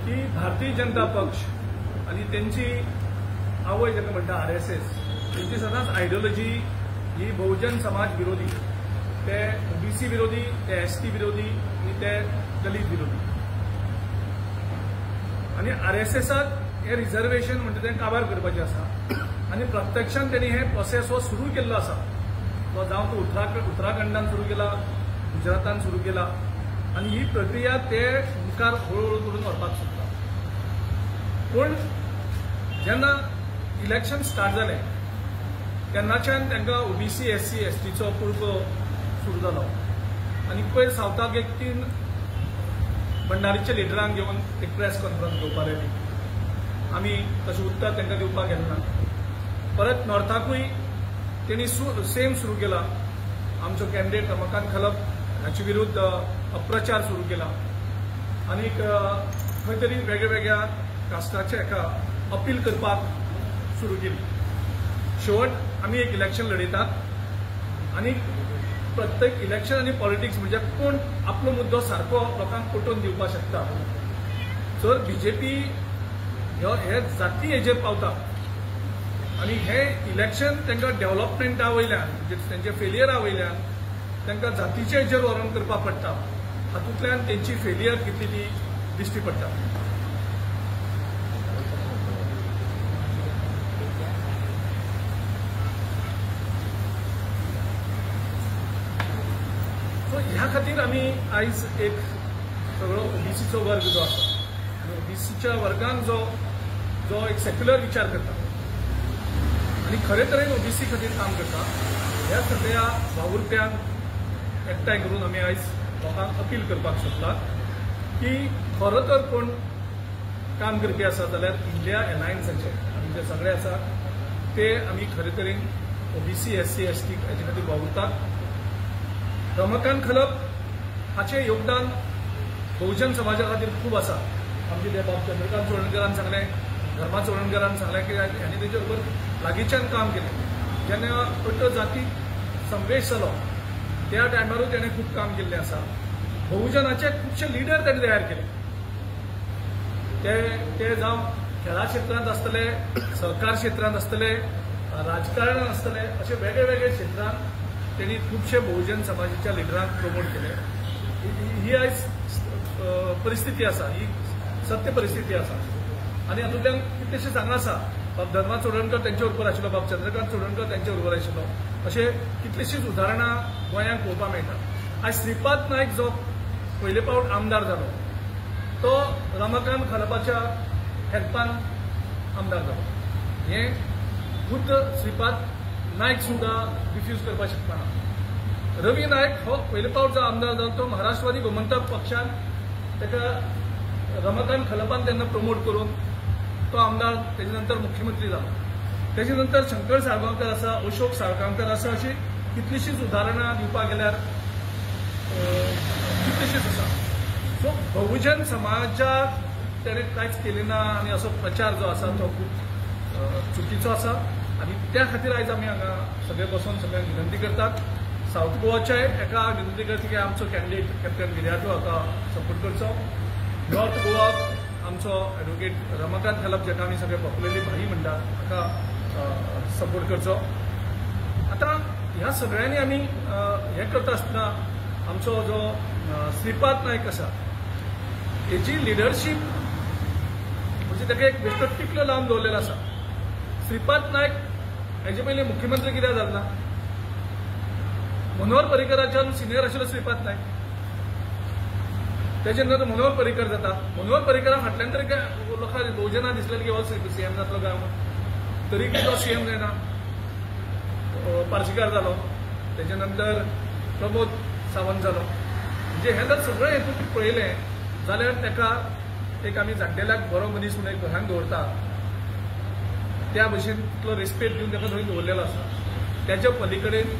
की भारतीय जनता पक्ष आणि त्यांची आवय जाका म्हणटा RSS त्यांची सदांच आयडियोलॉजी ही बहुजन समाज विरोधी, ते OBC विरोधी, ते ST विरोधी आणि ते दलित विरोधी. आणि RSSाक हे रिझर्वेशन म्हणटा तें काबार करपाचें आसा आणि प्रत्यक्षान त्यांनी हे प्रोसेस हो सुरू केल्लो आसा. तो जावं तो उत्तराखंडान सुरू केला, गुजरातान सुरू केला आणि ही प्रक्रिया ते मुखार हळूहळू करून व्हरपाक सोदता. पूण जेन्ना इलेक्शन स्टार्ट जालें तेन्नाच्यान तांकां OBC SC STचो पुळको सुरू जालो आनी पयर सावथाक एक 3 भंडारीच्या लिडरांक घेवन एक प्रेस कॉन्फरन्स घेवपाक रेडी. आमी तशें उत्तर तांकां दिवपाक गेले ना. परत नॉर्थाकूय तेणी सेम सुरू केला. आमचो कॅन्डिडेट रमाकांत खलप हाचे विरुद्ध अप्रचार सुरू केला आनी खंय तरी वेगळ्या कास्टाचे हेका अपील करपाक सुरू केली. शेवट आमी एक इलेक्शन लडयतात आनी प्रत्येक इलेक्शन आनी पॉलिटिक्स म्हणजे कोण आपलो मुद्दो सारको लोकांक पटोवन दिवपाक शकता. जर BJP हे जाती हेजेर पावता आनी हे इलेक्शन तांकां डेव्हलपमेंटा वयल्यान म्हणजे तेंच्या फेलियरा वयल्यान तांकां जातीचे हेजेर व्हरून करपाक पडटा. हातूंतल्यान तेंची फेलियर कितली ती दिश्टी पडटा. सो ह्या खातीर आमी आयज एक सगळो OBCचो वर्ग जो आसा आनी OBCच्या वर्गान जो एक सेक्युलर विचार करता आनी खरे तरेन OBC खातीर काम करता, ह्या सगळ्या वावुरप्यांक एकठांय करून आमी आयज लोकांक अपील करपाक सोदतात की खरो तर कोण काम करपी आसा जाल्यार इंडिया अलायन्साचे आमी जे सगळे आसा ते आमी खरे तरेन OBC SC ST हाचे खातीर वावुरतात. रमाकांत खलप हाचें योगदान बहुजन समाजा खातीर खूब आसा. आमचे ते बाब चंद्रकांत चोडणकरान सांगलें, धर्मा चोडणकरान सांगलें की हांणी तेजे बरोबर लागींच्यान काम केलें. जेन्ना पट्ट जातीक संवेश जालो त्या टायमारूय ताणें खूब काम केल्लें आसा. बहुजनाचे खुबशे लिडर ताणें तयार केले. ते जावं खेळा क्षेत्रांत आसतले, सहकार क्षेत्रांत आसतले, राजकारणांत आसतले, अशे वेगळे क्षेत्रांत तांणी खुबशे बहुजन समाजाच्या लिडरांक प्रमोट केले. ही आयज परिस्थिती आसा, ही सत्य परिस्थिती आसा आनी हातूंतल्यान कितलेशे सांगला आसा. बाब धर्मा चोडणकर तांचे बरोबर आशिल्लो, बाब चंद्रकांत चोडणकर तांचे बरोबर आशिल्लो, अशे कितलीशीच उदाहरणां गोंयांत पळोवपाक मेळटा. आयज श्रीपाद नायक जो पयले फावट आमदार जालो तो रमाकांत खलपाच्या हेल्पान आमदार जालो. हे खुद्द श्रीपाद नायक सुद्दां रिफ्यूज करपाक शकना. रवी नायक हो पयले फावट जो आमदार जालो तो महाराष्ट्रवादी गोमंतक पक्षान ताका रमाकांत खलपान तेन्ना प्रमोट करून तो आमदार तेजे नंतर मुख्यमंत्री जालो. तेजे नंतर शंकर साळगांवकर आसा, अशोक साळगांवकर आसा, अशी कितलीशीच उदाहरणां दिवपाक गेल्यार कितलीशीच आसा. सो बहुजन समाजाक तेणें कांयच केलें ना आनी असो प्रचार जो आसा तो खूब चुकीचो आसा आनी त्या खातीर आयज आमी हांगा सगळे बसून सगळ्यांक विनंती करतात. साऊथ गोवाच्याय एका विनंती करता की आमचो कॅन्डिडेट कॅप्टन गिर्यादो हाका सपोर्ट करचो. नॉर्थ गोवाक आमचो एडवोकेट रमाकांत खलप जाका आमी सगळे पॉप्युलरली भाई म्हणटात हाका सपोर्ट करचो. आतां ह्या सगळ्यांनी आमी हें करता आसतना आमचो जो श्रीपाद नायक आसा हेची लिडरशीप म्हणजे ताका एक बेश्टो टिकलो लावन दवरलेलो आसा. श्रीपाद नायक हेजे पयलीं मुख्यमंत्री कित्याक जालो ना? मनोहर पर्रीकराच्यान सिनियर आशिल्लो श्रीपाद नायक, तेजे नंतर मनोहर पर्रीकर जाता. मनोहर पर्रीकरा फाटल्यान तरी लोकांक बहुजनां दिसलेलें की हो CM जातलो काय म्हणून, तरी तो CM जायना, पार्शीकार जालो. तेजे नंतर प्रमोद सावंत जालो. म्हणजे हे जर सगळें हेतून पळयलें जाल्यार ताका एक आमी जाण्टेल्याक बरो मनीस म्हणून एक घरांत दवरता त्या भशेन तितलो रेस्पेक्ट दिवन ताका थंय दवरलेलो आसा. त्याच्या पलीकडेन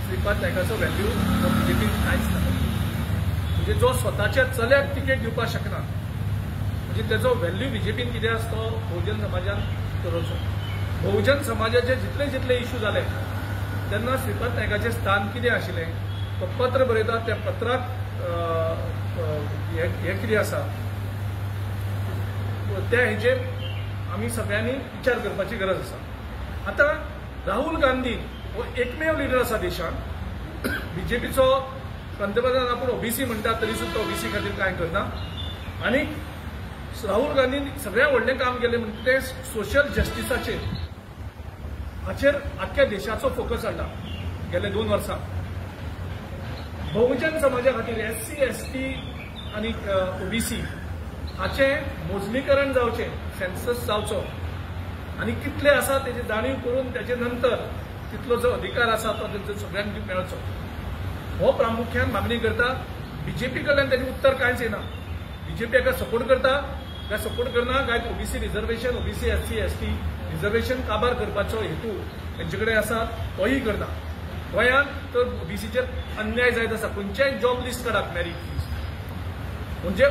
श्रीपाद नायकाचो व्हॅल्यू BJPन कांयच ना. म्हणजे जो स्वताच्या चल्याक तिकेट दिवपाक शकना म्हणजे तेजो व्हॅल्यू BJPन कितें आसा तो बहुजन समाजान करचो. बहुजन समाजाचे जितले जितले इश्यू जाले तेन्ना श्रीपाद नायकाचें स्थान कितें आशिल्लें तो पत्र बरयता. त्या पत्राक हे कितें आसा त्या हेजेर आमी सगळ्यांनी विचार करपाची गरज आसा। आता राहुल गांधी हो एकमेव लिडर आसा देशांत, बीजेपीचो पंतप्रधान आपूण ओबीसी म्हणटा तरी सुद्धा ओबीसी खातीर कांय करना। आनी राहुल गांधीन सगळ्यात व्हडलें काम केलें म्हणजे ते सोशल जस्टिसाचेर हाचेर आख्ख्या देशाचो फोकस हाडला गेले 2 वर्सां। बहुजन समाजा खातीर SC, ST आनी ओबीसी हाचें मोजणीकरण जावचें, सेन्सस जावचो आनी कितले आसा तेची जाणीव करून तेचे नंतर तितलो जो अधिकार आसा तो तेंचो सगळ्यांक मेळचो हो प्रामुख्यान मागणी करता। बीजेपी कडल्यान तेजें उत्तर कांयच येना। बीजेपी हाका सपोर्ट करता काय सपोर्ट करना काय OBC reservation, OBC SC, ST reservation काबार करपाचो हेतू तेंचे कडेन आसा तोही करना। गोंयांत तर ओबीसीचेर अन्याय जायत आसा। खंयचेय जॉब लिस्ट काडात मेरिट लिस्ट म्हणजे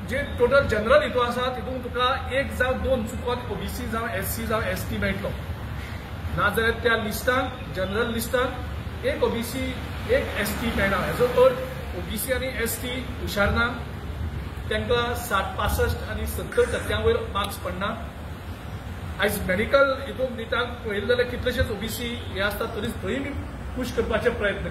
जे टोटल जनरल हितू आसा तितून तुका 1 जावं 2 चुकोन ओबीसी जावं SC जावं ST मेळटलो, नाजाल्यार त्या लिस्टान जनरल लिस्टान 1 ओबीसी 1 ST मेळना। हेजो अर्थ ओबीसी आनी ST हुशार ना, तांकां 60, 65 आनी 70% वयर मार्क्स पडना। आयज मेडिकल हितून दितात पळयलें जाल्यार कितलेशेच ओबीसी हे आसतात तरी थंय पुश करपाचे प्रयत्न